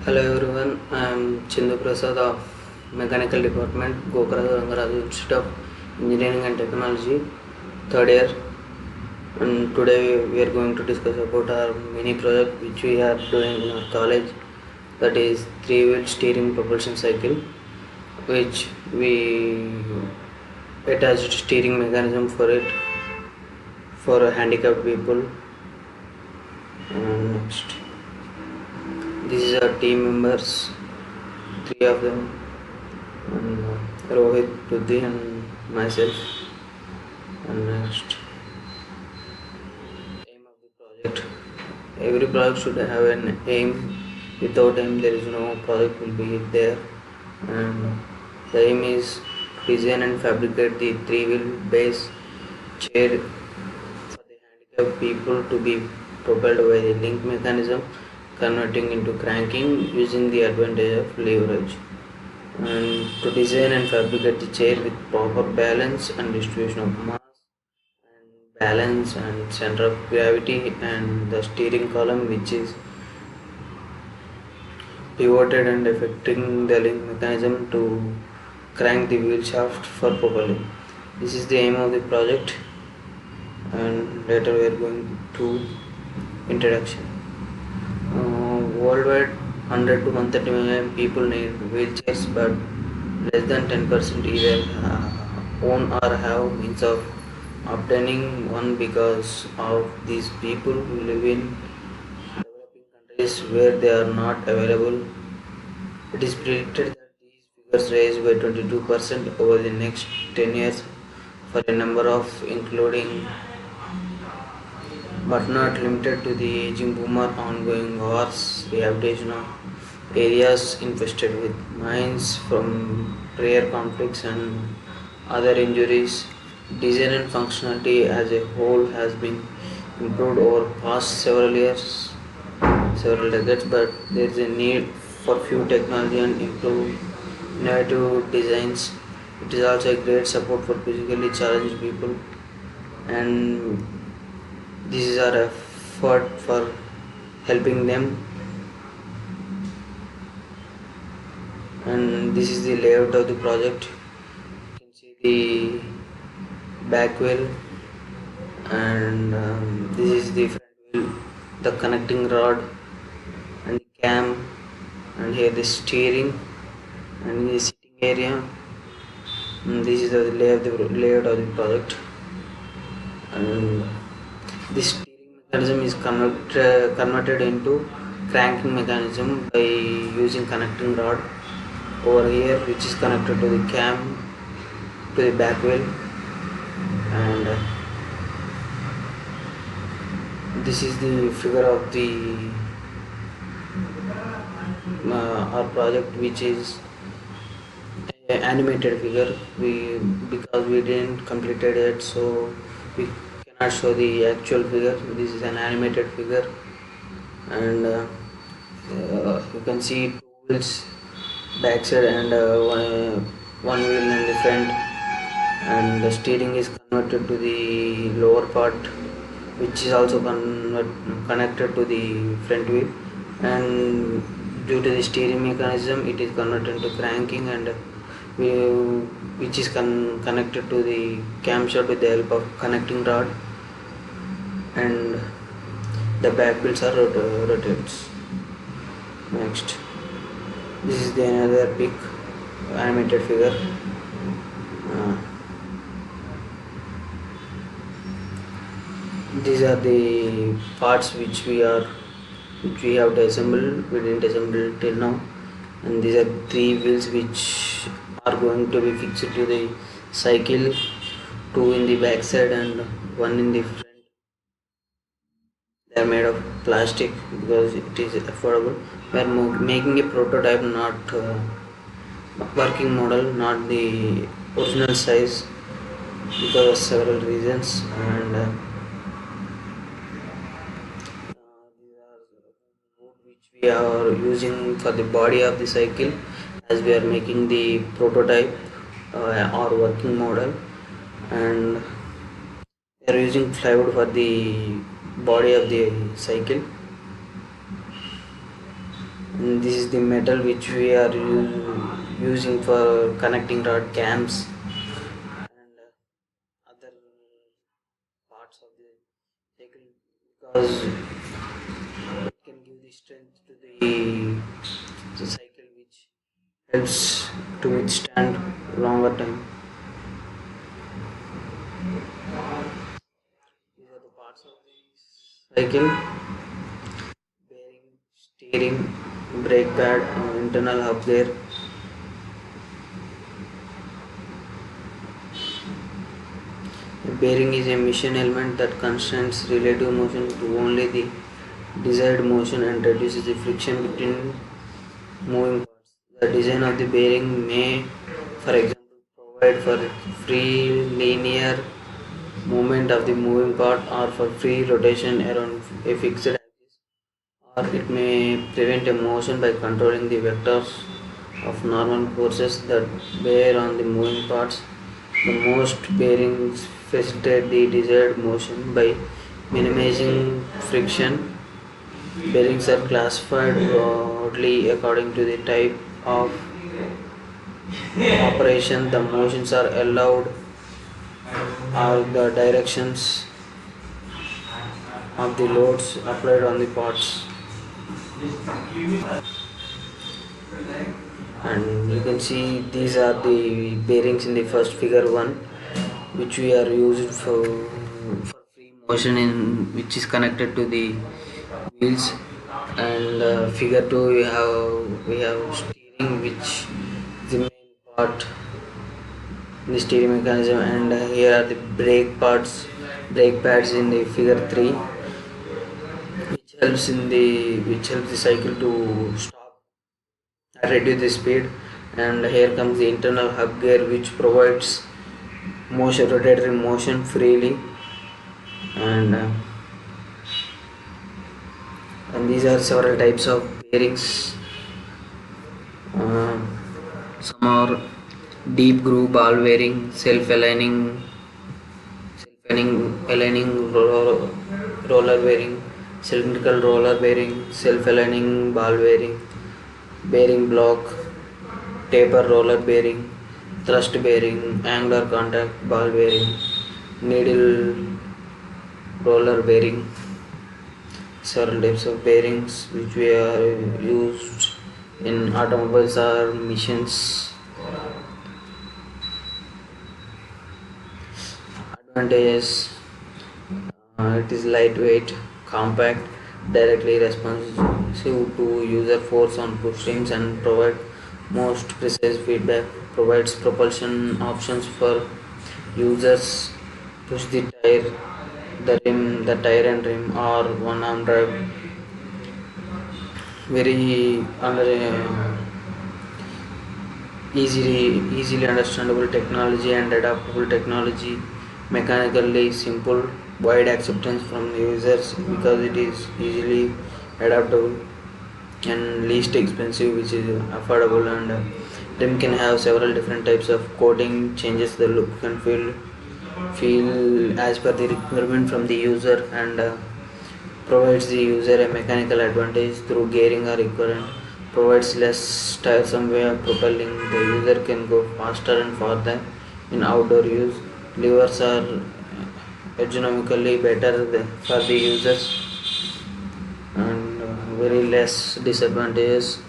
Hello everyone, I am Chindu Prasad of Mechanical Department, Gokraja Rangaraju Institute of Engineering and Technology, third year. And today we are going to discuss about our mini project which we are doing in our college, that is three-wheel steering propulsion cycle, which we attached steering mechanism for it for handicapped people. And next, these are team members, three of them, and Rohit, Ruddhi and myself. And next, aim of the project. Every project should have an aim. Without aim, there is no project will be there. And the aim is to design and fabricate the three-wheel base chair for the handicapped people to be propelled by the link mechanism, converting into cranking using the advantage of leverage. And to design and fabricate the chair with proper balance and distribution of mass and balance and center of gravity, and the steering column which is pivoted and affecting the link mechanism to crank the wheel shaft for propelling. This is the aim of the project, and later we are going to introduction. Worldwide 100 to 130 million people need wheelchairs, but less than 10% either own or have means of obtaining one. Because of these people who live in developing countries where they are not available, it is predicted that these figures rise by 22% over the next 10 years for a number of including but not limited to the aging boomer, ongoing wars, rehabilitation of areas infested with mines from prior conflicts, and other injuries. Design and functionality as a whole has been improved over past several years, several decades, but there is a need for few technology and improved innovative designs. It is also a great support for physically challenged people, and this is our effort for helping them. And this is the layout of the project. You can see the back wheel, and this is the front wheel, the connecting rod and the cam, and here the steering and the sitting area. And this is the layout of the project. And this steering mechanism is converted into cranking mechanism by using connecting rod over here, which is connected to the cam to the back wheel. And this is the figure of the our project, which is a animated figure. Because we didn't completed it, so we cannot show the actual figure. This is an animated figure, and you can see two wheels backside and one wheel in the front, and the steering is converted to the lower part, which is also connected to the front wheel. And due to the steering mechanism, it is converted to cranking, and we, which is connected to the camshaft with the help of connecting rod, and the back wheels are rotates. Next, this is the another big animated figure. Uh, these are the parts which we have to assemble. We didn't assemble till now, and these are three wheels which are going to be fixed to the cycle, two in the back side and one in the front. They are made of plastic because it is affordable. We are making a prototype, not working model, not the original size, because of several reasons. And these are wood which we are using for the body of the cycle, as we are making the prototype or working model. And we are using plywood for the body of the cycle. And this is the metal which we are using for connecting rod cams and other parts of the cycle, because it can give the strength to the cycle, which helps to withstand longer time. These are the parts of the cycle: bearing, steering, brake pad, internal hub gear. A bearing is a machine element that constrains relative motion to only the desired motion and reduces the friction between moving parts. The design of the bearing may, for example, provide for free linear movement of the moving part or for free rotation around a fixed axis, or it may prevent a motion by controlling the vectors of normal forces that bear on the moving parts. The most bearings facilitate the desired motion by minimizing friction. Bearings are classified broadly according to the type of operation the motions are allowed or the directions of the loads applied on the parts. And you can see these are the bearings in the first figure 1, which we are used for free motion, in which is connected to the wheels. And figure 2, we have steering, which is the main part in the steering mechanism. And here are the brake pads in the figure 3, which helps the cycle to stop and reduce the speed. And here comes the internal hub gear, which provides rotatory motion freely. And these are several types of bearings. Some are deep groove ball bearing, self-aligning roller bearing, cylindrical roller bearing, self-aligning ball bearing block, taper roller bearing, thrust bearing, angular contact ball bearing, needle roller bearing. Several types of bearings which we are used in automobiles or machines. Advantages: it is lightweight, compact, directly responsive to user force on push rims, and provide most precise feedback. Provides propulsion options for users: push the tire and rim, or one arm drive. Very easily understandable technology and adaptable technology. Mechanically simple, wide acceptance from the users because it is easily adaptable, and least expensive, which is affordable. And rim can have several different types of coating, changes the look and feel as per the requirement from the user. And provides the user a mechanical advantage through gearing or equivalent. Provides less tiresome way of propelling. The user can go faster and farther in outdoor use. Levers are ergonomically better for the users. And very less disadvantages: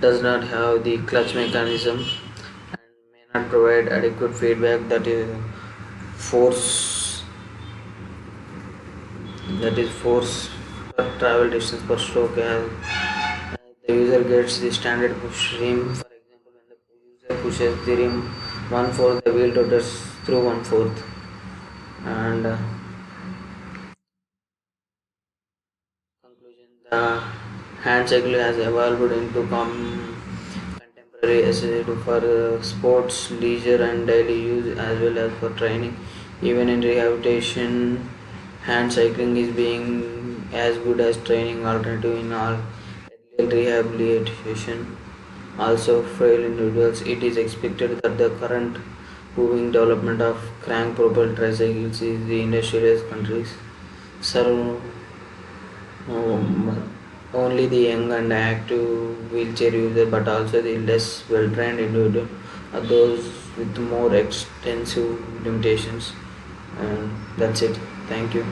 does not have the clutch mechanism and may not provide adequate feedback, force force per travel distance per stroke. The user gets the standard push rim. For example, when the user pushes the rim 1/4, the wheel rotates through 1/4. And conclusion: the hand cycle has evolved into contemporary asset for sports, leisure, and daily use, as well as for training. Even in rehabilitation, hand cycling is being as good as training alternative in all rehabilitation. Also, frail individuals, it is expected that the current booming development of crank propelled tricycles is the industrialized countries serve only the young and active wheelchair user, but also the less well-trained individual, those with more extensive limitations. And that's it. Thank you.